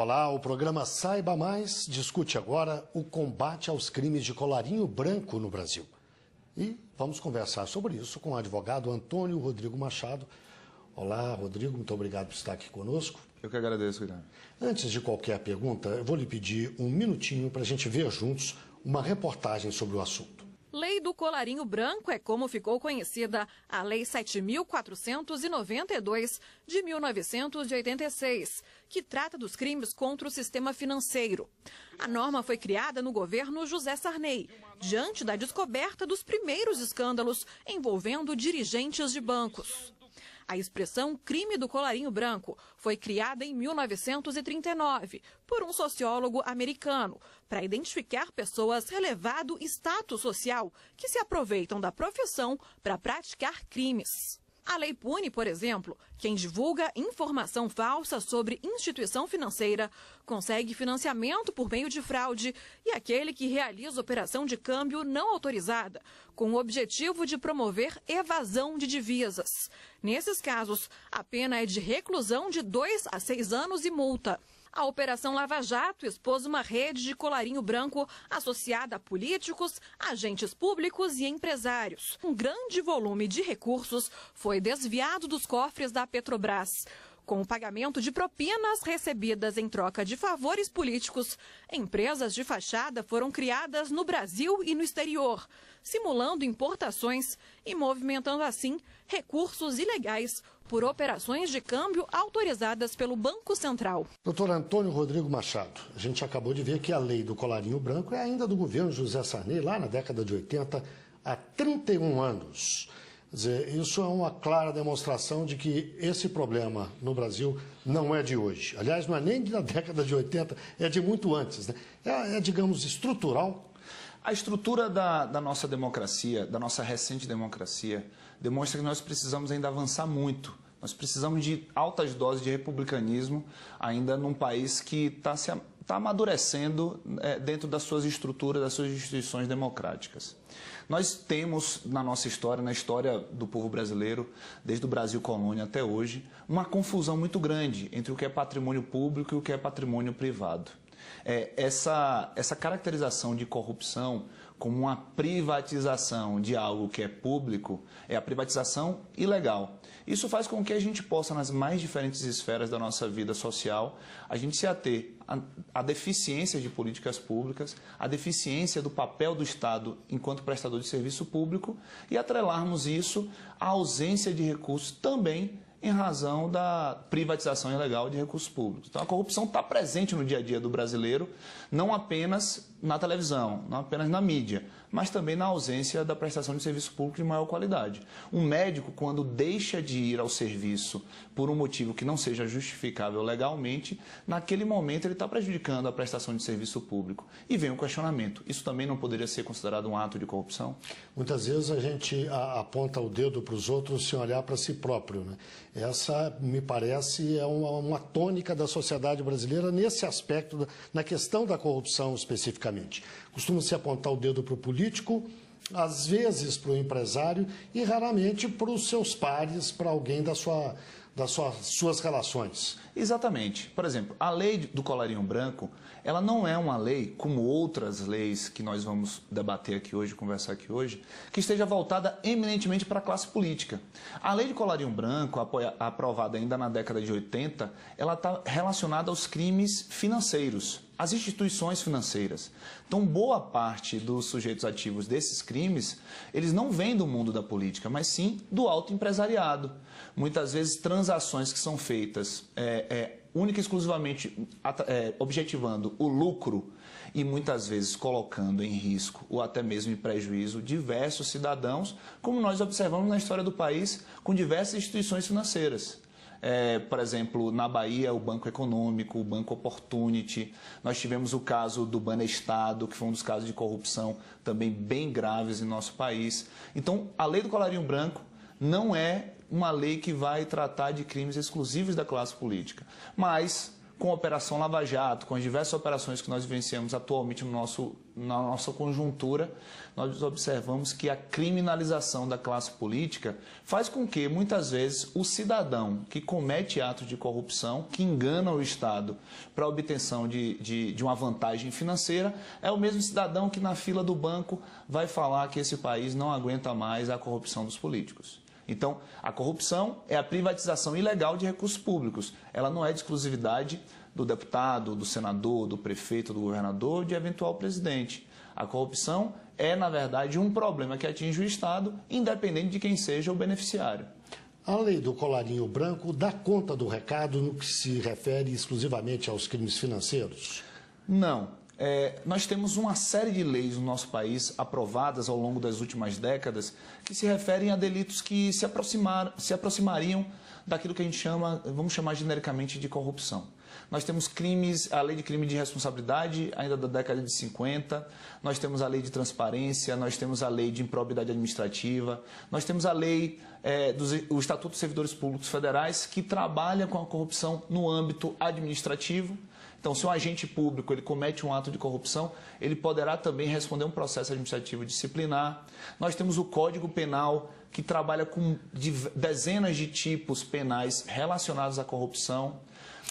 Olá, o programa Saiba Mais discute agora o combate aos crimes de colarinho branco no Brasil. E vamos conversar sobre isso com o advogado Antônio Rodrigo Machado. Olá, Rodrigo, muito obrigado por estar aqui conosco. Eu que agradeço, Guilherme. Antes de qualquer pergunta, eu vou lhe pedir um minutinho para a gente ver juntos uma reportagem sobre o assunto. Lei do Colarinho Branco é como ficou conhecida a Lei 7.492 de 1986, que trata dos crimes contra o sistema financeiro. A norma foi criada no governo José Sarney, diante da descoberta dos primeiros escândalos envolvendo dirigentes de bancos. A expressão crime do colarinho branco foi criada em 1939 por um sociólogo americano para identificar pessoas relevado status social que se aproveitam da profissão para praticar crimes. A lei pune, por exemplo, quem divulga informação falsa sobre instituição financeira, consegue financiamento por meio de fraude e aquele que realiza operação de câmbio não autorizada, com o objetivo de promover evasão de divisas. Nesses casos, a pena é de reclusão de 2 a 6 anos e multa. A Operação Lava Jato expôs uma rede de colarinho branco associada a políticos, agentes públicos e empresários. Um grande volume de recursos foi desviado dos cofres da Petrobras. Com o pagamento de propinas recebidas em troca de favores políticos, empresas de fachada foram criadas no Brasil e no exterior, simulando importações e movimentando assim recursos ilegais por operações de câmbio autorizadas pelo Banco Central. Doutor Antônio Rodrigo Machado, a gente acabou de ver que a lei do colarinho branco é ainda do governo José Sarney, lá na década de 80, há 31 anos. Quer dizer, isso é uma clara demonstração de que esse problema no Brasil não é de hoje. Aliás, não é nem da década de 80, é de muito antes, né? Digamos, estrutural. A estrutura da nossa democracia, da nossa recente democracia, demonstra que nós precisamos ainda avançar muito. Nós precisamos de altas doses de republicanismo ainda num país que está amadurecendo dentro das suas estruturas, das suas instituições democráticas. Nós temos na nossa história, na história do povo brasileiro, desde o Brasil colônia até hoje, uma confusão muito grande entre o que é patrimônio público e o que é patrimônio privado. Essa caracterização de corrupção como uma privatização de algo que é público é a privatização ilegal. Isso faz com que a gente possa, nas mais diferentes esferas da nossa vida social, a gente se ater à deficiência de políticas públicas, à deficiência do papel do Estado enquanto prestador de serviço público e atrelarmos isso à ausência de recursos também em razão da privatização ilegal de recursos públicos. Então, a corrupção está presente no dia a dia do brasileiro, não apenas na televisão, não apenas na mídia, mas também na ausência da prestação de serviço público de maior qualidade. Um médico, quando deixa de ir ao serviço por um motivo que não seja justificável legalmente, naquele momento ele está prejudicando a prestação de serviço público. E vem um questionamento, isso também não poderia ser considerado um ato de corrupção? Muitas vezes a gente aponta o dedo para os outros sem olhar para si próprio, né? Essa, me parece, é uma tônica da sociedade brasileira nesse aspecto, na questão da corrupção especificamente. Costuma-se apontar o dedo para o político, às vezes para o empresário e raramente para os seus pares, para alguém das suas relações. Exatamente. Por exemplo, a lei do colarinho branco, ela não é uma lei, como outras leis que nós vamos debater aqui hoje, conversar aqui hoje, que esteja voltada eminentemente para a classe política. A lei de colarinho branco, aprovada ainda na década de 80, ela está relacionada aos crimes financeiros, às instituições financeiras. Então, boa parte dos sujeitos ativos desses crimes, eles não vêm do mundo da política, mas sim do alto empresariado. Muitas vezes, transações que são feitas única e exclusivamente objetivando o lucro e muitas vezes colocando em risco ou até mesmo em prejuízo diversos cidadãos, como nós observamos na história do país com diversas instituições financeiras. Por exemplo, na Bahia, o Banco Econômico, o Banco Opportunity. Nós tivemos o caso do Banestado, que foi um dos casos de corrupção também bem graves em nosso país. Então, a lei do colarinho branco não é uma lei que vai tratar de crimes exclusivos da classe política, mas com a Operação Lava Jato, com as diversas operações que nós vivenciamos atualmente na nossa conjuntura, nós observamos que a criminalização da classe política faz com que, muitas vezes, o cidadão que comete atos de corrupção, que engana o Estado para a obtenção de uma vantagem financeira, é o mesmo cidadão que na fila do banco vai falar que esse país não aguenta mais a corrupção dos políticos. Então, a corrupção é a privatização ilegal de recursos públicos. Ela não é de exclusividade do deputado, do senador, do prefeito, do governador, de eventual presidente. A corrupção é, na verdade, um problema que atinge o Estado, independente de quem seja o beneficiário. A lei do colarinho branco dá conta do recado no que se refere exclusivamente aos crimes financeiros? Não. Nós temos uma série de leis no nosso país aprovadas ao longo das últimas décadas que se referem a delitos que se aproximariam daquilo que a gente chama, vamos chamar genericamente de corrupção. Nós temos crimes, a lei de crime de responsabilidade ainda da década de 50, nós temos a lei de transparência, nós temos a lei de improbidade administrativa, nós temos a lei, o Estatuto dos Servidores Públicos Federais, que trabalha com a corrupção no âmbito administrativo. Então, se um agente público ele comete um ato de corrupção, ele poderá também responder um processo administrativo disciplinar. Nós temos o Código Penal, que trabalha com dezenas de tipos penais relacionados à corrupção.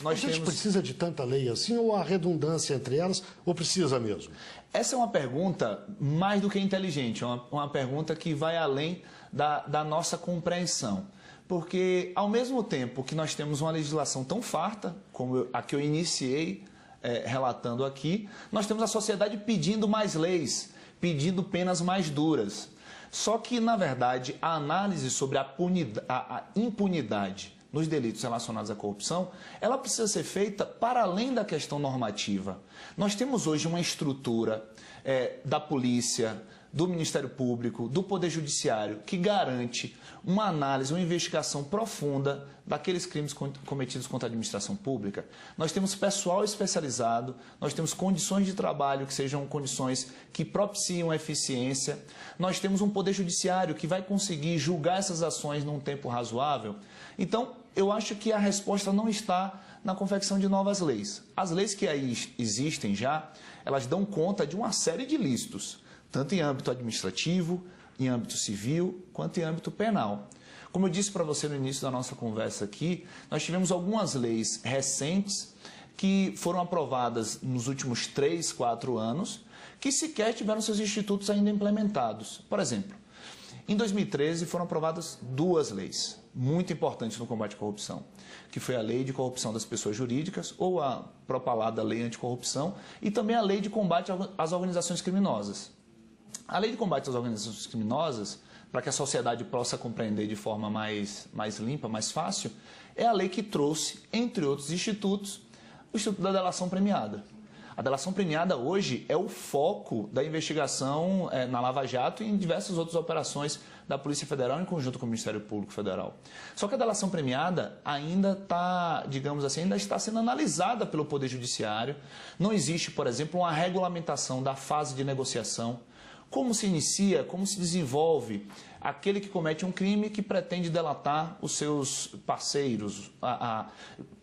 A gente precisa de tanta lei assim, ou há redundância entre elas, ou precisa mesmo? Essa é uma pergunta mais do que inteligente, uma pergunta que vai além da nossa compreensão. Porque, ao mesmo tempo que nós temos uma legislação tão farta, como a que eu iniciei relatando aqui, nós temos a sociedade pedindo mais leis, pedindo penas mais duras. Só que, na verdade, a análise sobre a impunidade nos delitos relacionados à corrupção, ela precisa ser feita para além da questão normativa. Nós temos hoje uma estrutura da polícia, do Ministério Público, do Poder Judiciário, que garante uma análise, uma investigação profunda daqueles crimes cometidos contra a administração pública. Nós temos pessoal especializado, nós temos condições de trabalho que sejam condições que propiciam a eficiência, nós temos um Poder Judiciário que vai conseguir julgar essas ações num tempo razoável. Então, eu acho que a resposta não está na confecção de novas leis. As leis que aí existem já, elas dão conta de uma série de ilícitos, tanto em âmbito administrativo, em âmbito civil, quanto em âmbito penal. Como eu disse para você no início da nossa conversa aqui, nós tivemos algumas leis recentes que foram aprovadas nos últimos 3, 4 anos, que sequer tiveram seus institutos ainda implementados. Por exemplo, em 2013 foram aprovadas 2 leis muito importantes no combate à corrupção, que foi a Lei de Corrupção das Pessoas Jurídicas, ou a propalada Lei Anticorrupção, e também a Lei de Combate às Organizações Criminosas. A Lei de Combate às Organizações Criminosas, para que a sociedade possa compreender de forma mais limpa, mais fácil, é a lei que trouxe, entre outros institutos, o Instituto da Delação Premiada. A delação premiada hoje é o foco da investigação na Lava Jato e em diversas outras operações da Polícia Federal em conjunto com o Ministério Público Federal. Só que a delação premiada ainda está, digamos assim, ainda está sendo analisada pelo Poder Judiciário. Não existe, por exemplo, uma regulamentação da fase de negociação. Como se inicia, como se desenvolve aquele que comete um crime que pretende delatar os seus parceiros,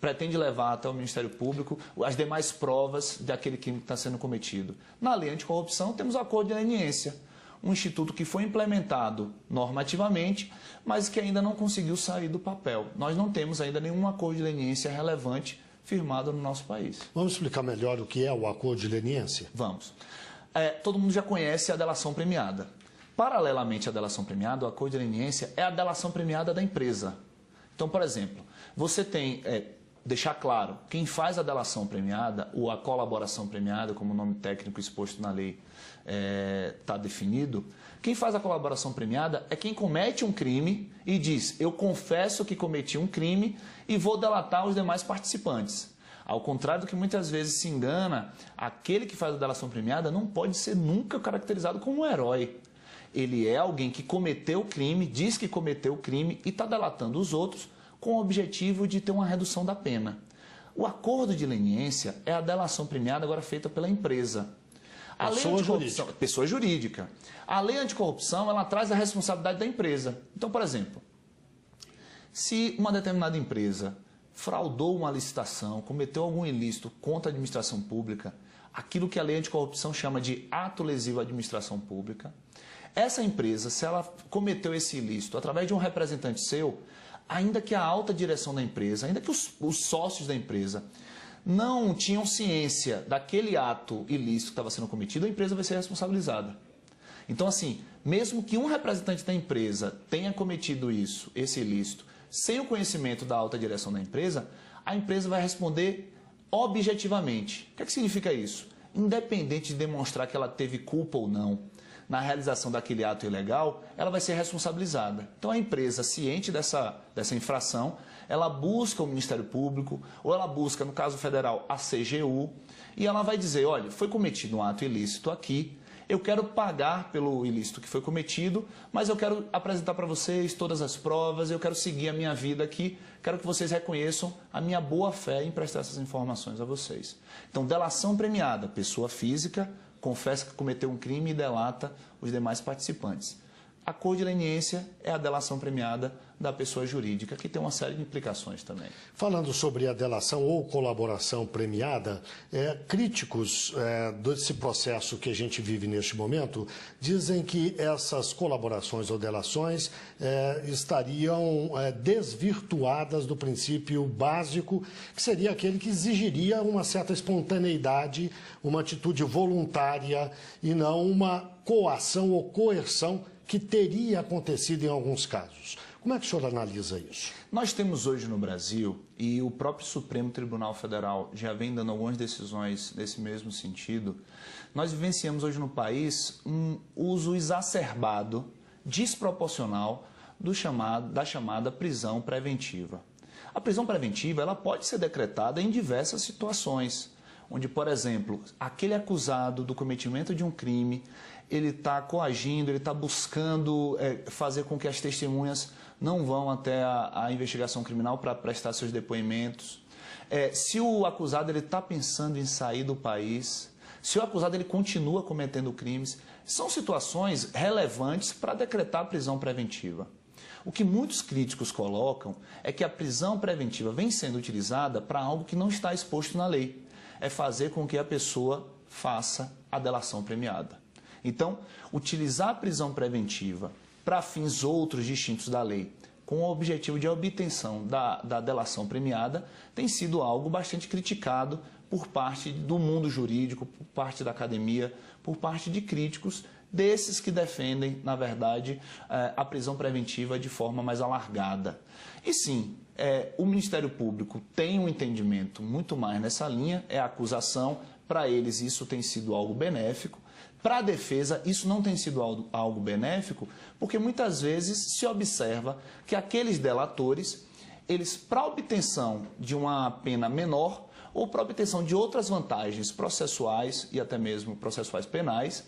pretende levar até o Ministério Público as demais provas daquele crime que está sendo cometido. Na Lei Anticorrupção temos o acordo de leniência, um instituto que foi implementado normativamente, mas que ainda não conseguiu sair do papel. Nós não temos ainda nenhum acordo de leniência relevante firmado no nosso país. Vamos explicar melhor o que é o acordo de leniência? Vamos. Todo mundo já conhece a delação premiada. Paralelamente à delação premiada, o acordo de leniência é a delação premiada da empresa. Então, por exemplo, você tem, deixar claro, quem faz a delação premiada, ou a colaboração premiada, como o nome técnico exposto na lei está definido, quem faz a colaboração premiada é quem comete um crime e diz, eu confesso que cometi um crime e vou delatar os demais participantes. Ao contrário do que muitas vezes se engana, aquele que faz a delação premiada não pode ser nunca caracterizado como um herói. Ele é alguém que cometeu o crime, diz que cometeu o crime e está delatando os outros com o objetivo de ter uma redução da pena. O acordo de leniência é a delação premiada agora feita pela empresa. A lei anticorrupção, pessoa jurídica. A lei anticorrupção, ela traz a responsabilidade da empresa. Então, por exemplo, se uma determinada empresa fraudou uma licitação, cometeu algum ilícito contra a administração pública, aquilo que a lei anticorrupção chama de ato lesivo à administração pública, essa empresa, se ela cometeu esse ilícito através de um representante seu, ainda que a alta direção da empresa, ainda que os sócios da empresa não tinham ciência daquele ato ilícito que estava sendo cometido, a empresa vai ser responsabilizada. Então, assim, mesmo que um representante da empresa tenha cometido esse ilícito, sem o conhecimento da alta direção da empresa, a empresa vai responder objetivamente. O que é que significa isso? Independente de demonstrar que ela teve culpa ou não na realização daquele ato ilegal, ela vai ser responsabilizada. Então, a empresa, ciente dessa infração, ela busca o Ministério Público, ou ela busca, no caso federal, a CGU, e ela vai dizer, olha, foi cometido um ato ilícito aqui, eu quero pagar pelo ilícito que foi cometido, mas eu quero apresentar para vocês todas as provas, eu quero seguir a minha vida aqui, quero que vocês reconheçam a minha boa-fé em prestar essas informações a vocês. Então, delação premiada, pessoa física confessa que cometeu um crime e delata os demais participantes. A cor de leniência é a delação premiada da pessoa jurídica, que tem uma série de implicações também. Falando sobre a delação ou colaboração premiada, críticos desse processo que a gente vive neste momento dizem que essas colaborações ou delações estariam desvirtuadas do princípio básico, que seria aquele que exigiria uma certa espontaneidade, uma atitude voluntária e não uma coação ou coerção que teria acontecido em alguns casos. Como é que o senhor analisa isso? Nós temos hoje no Brasil, e o próprio Supremo Tribunal Federal já vem dando algumas decisões nesse mesmo sentido, nós vivenciamos hoje no país um uso exacerbado, desproporcional, da chamada prisão preventiva. A prisão preventiva ela pode ser decretada em diversas situações, onde, por exemplo, aquele acusado do cometimento de um crime, ele está coagindo, ele está buscando fazer com que as testemunhas não vão até a investigação criminal para prestar seus depoimentos. Se o acusado está pensando em sair do país, se o acusado ele continua cometendo crimes, são situações relevantes para decretar a prisão preventiva. O que muitos críticos colocam é que a prisão preventiva vem sendo utilizada para algo que não está exposto na lei. É fazer com que a pessoa faça a delação premiada. Então, utilizar a prisão preventiva para fins outros distintos da lei, com o objetivo de obtenção da delação premiada, tem sido algo bastante criticado por parte do mundo jurídico, por parte da academia, por parte de críticos desses que defendem, na verdade, a prisão preventiva de forma mais alargada. E sim, o Ministério Público tem um entendimento muito mais nessa linha, é a acusação, para eles isso tem sido algo benéfico. Para a defesa, isso não tem sido algo benéfico, porque muitas vezes se observa que aqueles delatores, eles, para obtenção de uma pena menor ou para obtenção de outras vantagens processuais e até mesmo processuais penais,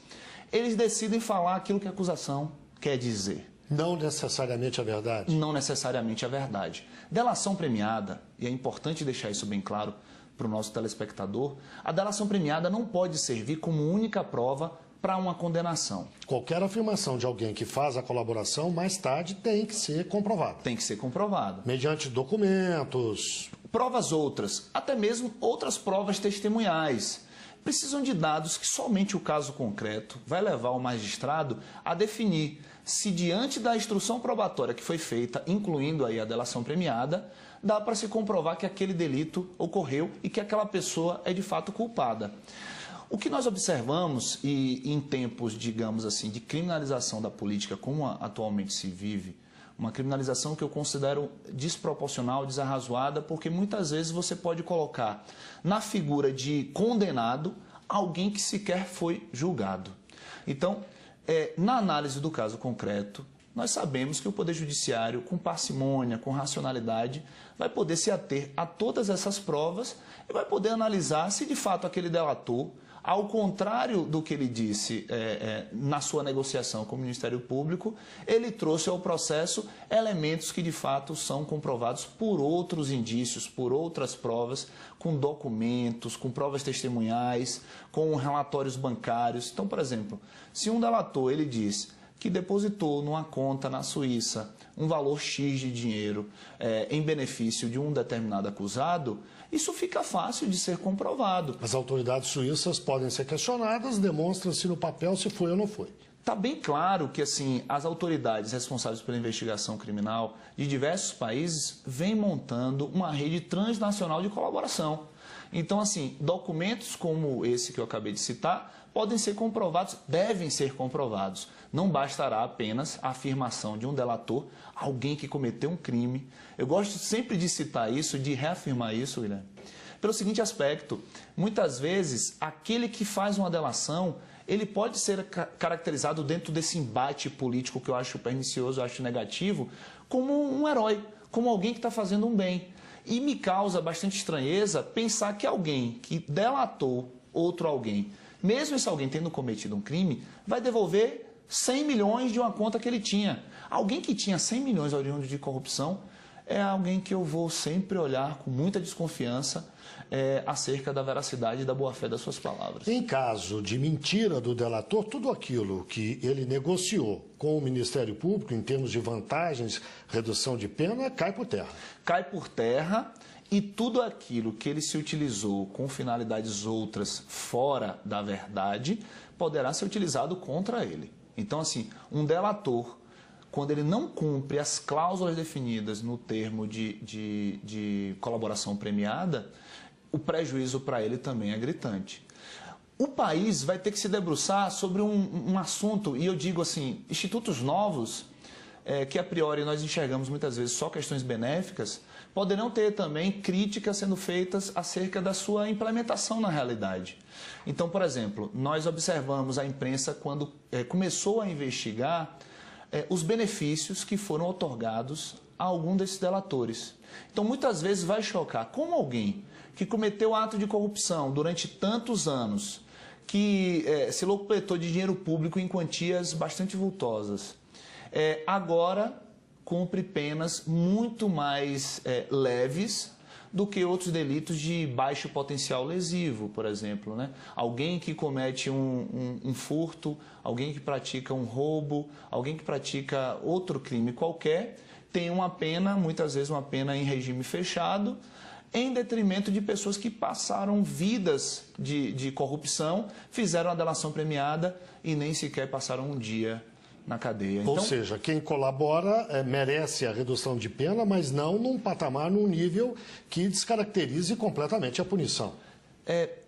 eles decidem falar aquilo que a acusação quer dizer. Não necessariamente a verdade? Não necessariamente a verdade. Delação premiada, e é importante deixar isso bem claro para o nosso telespectador, a delação premiada não pode servir como única prova para uma condenação. Qualquer afirmação de alguém que faz a colaboração, mais tarde, tem que ser comprovada. Tem que ser comprovada. Mediante documentos. Provas outras, até mesmo outras provas testemunhais. Precisam de dados que somente o caso concreto vai levar o magistrado a definir se, diante da instrução probatória que foi feita, incluindo aí a delação premiada, dá para se comprovar que aquele delito ocorreu e que aquela pessoa é de fato culpada. O que nós observamos, e em tempos, digamos assim, de criminalização da política como atualmente se vive, uma criminalização que eu considero desproporcional, desarrazoada, porque muitas vezes você pode colocar na figura de condenado alguém que sequer foi julgado. Então, na análise do caso concreto, nós sabemos que o Poder Judiciário, com parcimônia, com racionalidade, vai poder se ater a todas essas provas e vai poder analisar se de fato aquele delator, ao contrário do que ele disse na sua negociação com o Ministério Público, ele trouxe ao processo elementos que de fato são comprovados por outros indícios, por outras provas, com documentos, com provas testemunhais, com relatórios bancários. Então, por exemplo, se um delator ele diz que depositou numa conta na Suíça um valor X de dinheiro em benefício de um determinado acusado, isso fica fácil de ser comprovado. As autoridades suíças podem ser questionadas, demonstra-se no papel se foi ou não foi. Está bem claro que assim, as autoridades responsáveis pela investigação criminal de diversos países vêm montando uma rede transnacional de colaboração. Então, assim, documentos como esse que eu acabei de citar podem ser comprovados, devem ser comprovados. Não bastará apenas a afirmação de um delator, alguém que cometeu um crime. Eu gosto sempre de citar isso, de reafirmar isso, Guilherme, pelo seguinte aspecto: muitas vezes, aquele que faz uma delação, ele pode ser caracterizado dentro desse embate político que eu acho pernicioso, eu acho negativo, como um herói, como alguém que está fazendo um bem. E me causa bastante estranheza pensar que alguém que delatou outro alguém, mesmo esse alguém tendo cometido um crime, vai devolver 100 milhões de uma conta que ele tinha. Alguém que tinha 100 milhões oriundos de corrupção é alguém que eu vou sempre olhar com muita desconfiança acerca da veracidade e da boa-fé das suas palavras. Em caso de mentira do delator, tudo aquilo que ele negociou com o Ministério Público, em termos de vantagens, redução de pena, cai por terra. Cai por terra, e tudo aquilo que ele se utilizou com finalidades outras fora da verdade poderá ser utilizado contra ele. Então, assim, um delator, quando ele não cumpre as cláusulas definidas no termo de colaboração premiada, o prejuízo para ele também é gritante. O país vai ter que se debruçar sobre um assunto, e eu digo assim, institutos novos, que a priori nós enxergamos muitas vezes só questões benéficas, poderão ter também críticas sendo feitas acerca da sua implementação na realidade. Então, por exemplo, nós observamos a imprensa quando começou a investigar os benefícios que foram otorgados a algum desses delatores. Então, muitas vezes vai chocar como alguém que cometeu ato de corrupção durante tantos anos, que se locupletou de dinheiro público em quantias bastante vultosas, agora cumpre penas muito mais leves do que outros delitos de baixo potencial lesivo, por exemplo, né? Alguém que comete um furto, alguém que pratica um roubo, alguém que pratica outro crime qualquer, tem uma pena, muitas vezes uma pena em regime fechado, em detrimento de pessoas que passaram vidas de corrupção, fizeram a delação premiada e nem sequer passaram um dia na cadeia. Ou seja, quem colabora merece a redução de pena, mas não num patamar, num nível que descaracterize completamente a punição.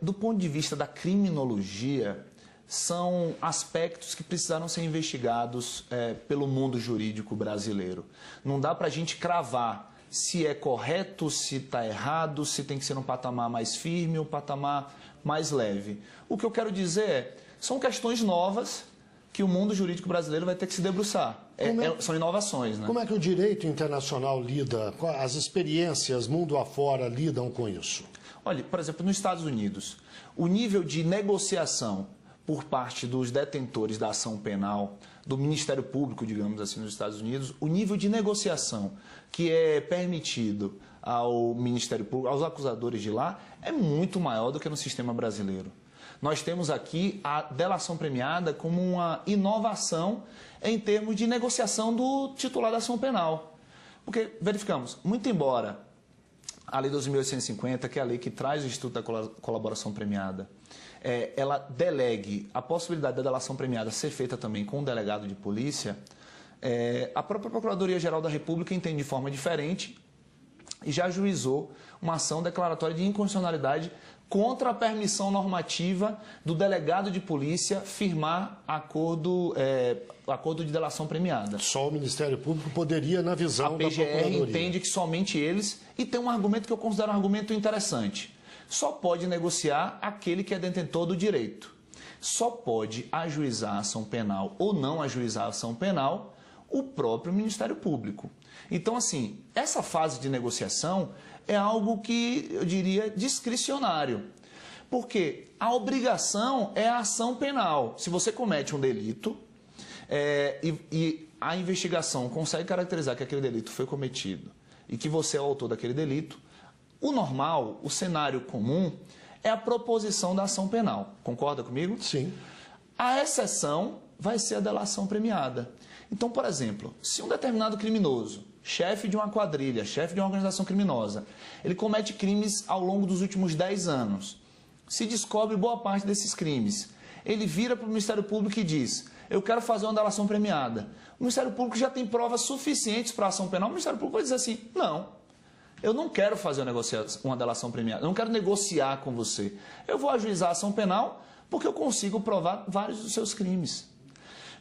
Do ponto de vista da criminologia, são aspectos que precisaram ser investigados pelo mundo jurídico brasileiro. Não dá para a gente cravar se é correto, se está errado, se tem que ser um patamar mais firme ou um patamar mais leve. O que eu quero dizer são questões novas que o mundo jurídico brasileiro vai ter que se debruçar. São inovações, né? Como é que o direito internacional lida, as experiências mundo afora lidam com isso? Olha, por exemplo, nos Estados Unidos, o nível de negociação por parte dos detentores da ação penal, do Ministério Público, digamos assim, nos Estados Unidos, o nível de negociação que é permitido ao Ministério Público, aos acusadores de lá, é muito maior do que no sistema brasileiro. Nós temos aqui a delação premiada como uma inovação em termos de negociação do titular da ação penal. Porque, verificamos, muito embora a Lei 12.850, que é a lei que traz o Instituto da Colaboração Premiada, ela delegue a possibilidade da delação premiada ser feita também com um delegado de polícia, a própria Procuradoria-Geral da República entende de forma diferente e já ajuizou uma ação declaratória de inconstitucionalidade contra a permissão normativa do delegado de polícia firmar acordo de delação premiada. Só o Ministério Público poderia, na visão da Procuradoria. A PGR entende que somente eles, e tem um argumento que eu considero um argumento interessante. Só pode negociar aquele que é detentor do direito. Só pode ajuizar a ação penal ou não ajuizar a ação penal o próprio Ministério Público. Então, assim, essa fase de negociação é algo que eu diria discricionário, porque a obrigação é a ação penal. Se você comete um delito e a investigação consegue caracterizar que aquele delito foi cometido e que você é o autor daquele delito, o normal, o cenário comum é a proposição da ação penal. Concorda comigo? Sim. A exceção vai ser a delação premiada. Então, por exemplo, se um determinado criminoso, chefe de uma quadrilha, chefe de uma organização criminosa, ele comete crimes ao longo dos últimos 10 anos, se descobre boa parte desses crimes, ele vira para o Ministério Público e diz: eu quero fazer uma delação premiada. O Ministério Público já tem provas suficientes para a ação penal. O Ministério Público vai dizer assim: não, eu não quero fazer uma delação premiada, eu não quero negociar com você. Eu vou ajuizar a ação penal porque eu consigo provar vários dos seus crimes.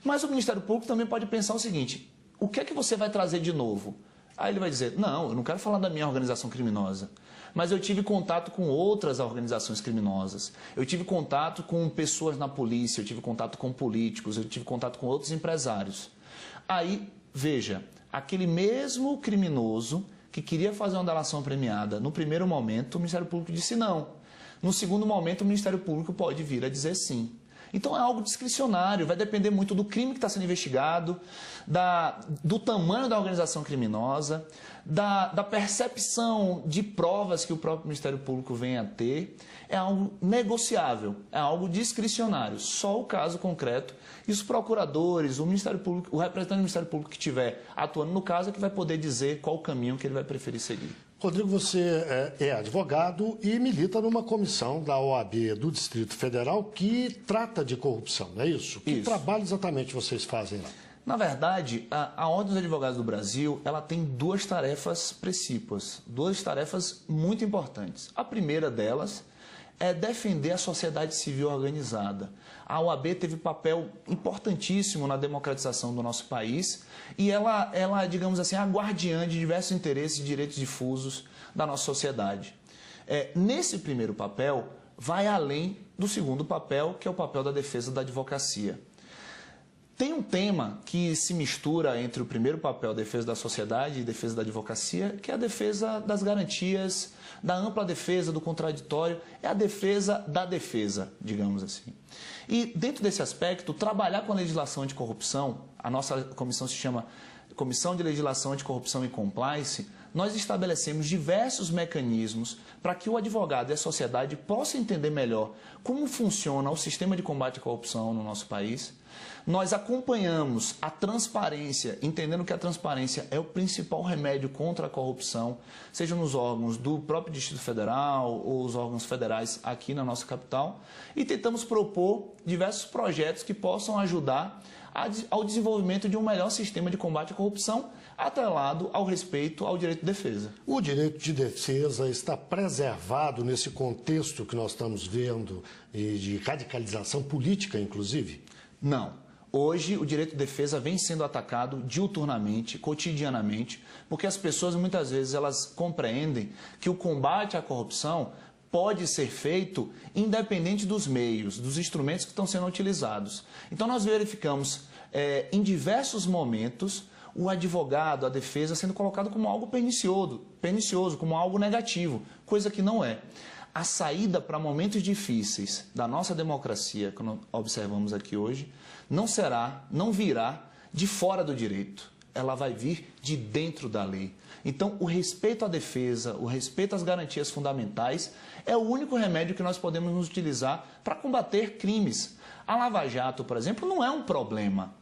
Mas o Ministério Público também pode pensar o seguinte: o que é que você vai trazer de novo? Aí ele vai dizer: não, eu não quero falar da minha organização criminosa, mas eu tive contato com outras organizações criminosas, eu tive contato com pessoas na polícia, eu tive contato com políticos, eu tive contato com outros empresários. Aí, veja, aquele mesmo criminoso que queria fazer uma delação premiada, no primeiro momento o Ministério Público disse não. No segundo momento o Ministério Público pode vir a dizer sim. Então é algo discricionário, vai depender muito do crime que está sendo investigado, do tamanho da organização criminosa, da percepção de provas que o próprio Ministério Público venha a ter. É algo negociável, é algo discricionário, só o caso concreto. E os procuradores, o Ministério Público, o representante do Ministério Público que estiver atuando no caso é que vai poder dizer qual o caminho que ele vai preferir seguir. Rodrigo, você é advogado e milita numa comissão da OAB do Distrito Federal que trata de corrupção, não é isso? Que trabalho exatamente vocês fazem lá? Na verdade, a Ordem dos Advogados do Brasil ela tem duas tarefas precípuas, duas tarefas muito importantes. A primeira delas é defender a sociedade civil organizada. A OAB teve papel importantíssimo na democratização do nosso país e ela digamos assim, é a guardiã de diversos interesses e direitos difusos da nossa sociedade. Nesse primeiro papel, vai além do segundo papel, que é o papel da defesa da advocacia. Tem um tema que se mistura entre o primeiro papel, defesa da sociedade e defesa da advocacia, que é a defesa das garantias, da ampla defesa, do contraditório, é a defesa da defesa, digamos assim. E dentro desse aspecto, trabalhar com a legislação anticorrupção, a nossa comissão se chama Comissão de Legislação Anticorrupção e Compliance, nós estabelecemos diversos mecanismos para que o advogado e a sociedade possam entender melhor como funciona o sistema de combate à corrupção no nosso país. Nós acompanhamos a transparência, entendendo que a transparência é o principal remédio contra a corrupção, seja nos órgãos do próprio Distrito Federal ou os órgãos federais aqui na nossa capital, e tentamos propor diversos projetos que possam ajudar ao desenvolvimento de um melhor sistema de combate à corrupção, atrelado ao respeito ao direito de defesa. O direito de defesa está preservado nesse contexto que nós estamos vendo, de radicalização política, inclusive? Não. Hoje, o direito de defesa vem sendo atacado diuturnamente, cotidianamente, porque as pessoas, muitas vezes, elas compreendem que o combate à corrupção pode ser feito independente dos meios, dos instrumentos que estão sendo utilizados. Então, nós verificamos, em diversos momentos, o advogado, a defesa, sendo colocado como algo pernicioso, como algo negativo, coisa que não é. A saída para momentos difíceis da nossa democracia, que nós observamos aqui hoje, não virá de fora do direito. Ela vai vir de dentro da lei. Então, o respeito à defesa, o respeito às garantias fundamentais é o único remédio que nós podemos nos utilizar para combater crimes. A Lava Jato, por exemplo, não é um problema.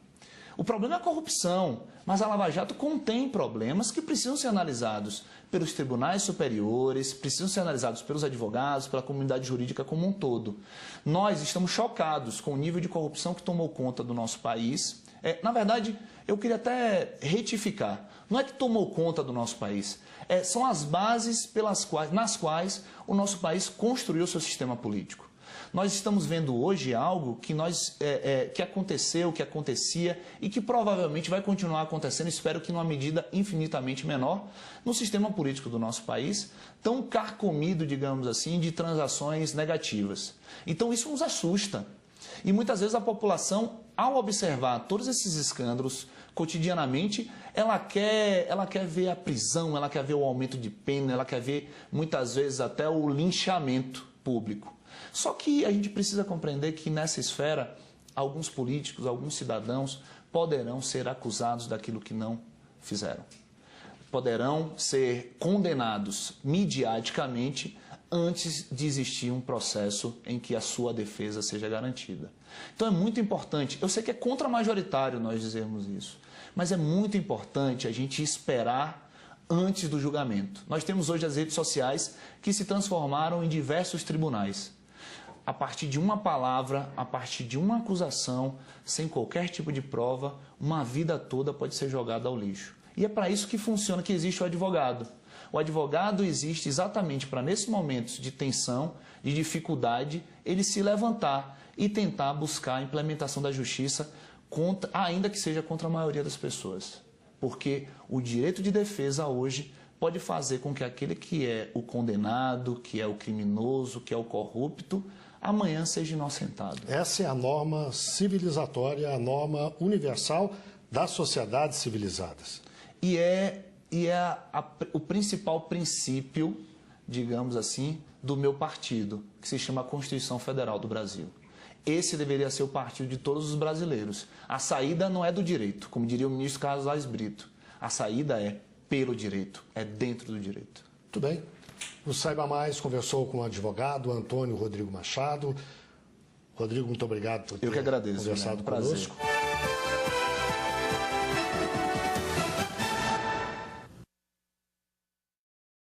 O problema é a corrupção, mas a Lava Jato contém problemas que precisam ser analisados pelos tribunais superiores, precisam ser analisados pelos advogados, pela comunidade jurídica como um todo. Nós estamos chocados com o nível de corrupção que tomou conta do nosso país. Na verdade, eu queria até retificar. Não é que tomou conta do nosso país, são as bases nas quais o nosso país construiu seu sistema político. Nós estamos vendo hoje algo que aconteceu, que acontecia e que provavelmente vai continuar acontecendo, espero que numa medida infinitamente menor, no sistema político do nosso país, tão carcomido, digamos assim, de transações negativas. Então isso nos assusta. E muitas vezes a população, ao observar todos esses escândalos cotidianamente, ela quer ver a prisão, ela quer ver o aumento de pena, ela quer ver muitas vezes até o linchamento público. Só que a gente precisa compreender que nessa esfera, alguns políticos, alguns cidadãos poderão ser acusados daquilo que não fizeram. Poderão ser condenados midiaticamente antes de existir um processo em que a sua defesa seja garantida. Então é muito importante, eu sei que é contra-majoritário nós dizermos isso, mas é muito importante a gente esperar antes do julgamento. Nós temos hoje as redes sociais que se transformaram em diversos tribunais. A partir de uma palavra, a partir de uma acusação, sem qualquer tipo de prova, uma vida toda pode ser jogada ao lixo. E é para isso que funciona, que existe o advogado. O advogado existe exatamente para, nesses momentos de tensão, de dificuldade, ele se levantar e tentar buscar a implementação da justiça, ainda que seja contra a maioria das pessoas. Porque o direito de defesa hoje pode fazer com que aquele que é o condenado, que é o criminoso, que é o corrupto, amanhã seja inocentado. Essa é a norma civilizatória, a norma universal das sociedades civilizadas. E é o principal princípio, digamos assim, do meu partido, que se chama Constituição Federal do Brasil. Esse deveria ser o partido de todos os brasileiros. A saída não é do direito, como diria o ministro Carlos Vaz Brito. A saída é pelo direito, é dentro do direito. Muito bem. O Saiba Mais conversou com o advogado Antônio Rodrigo Machado. Rodrigo, muito obrigado por ter conversado conosco.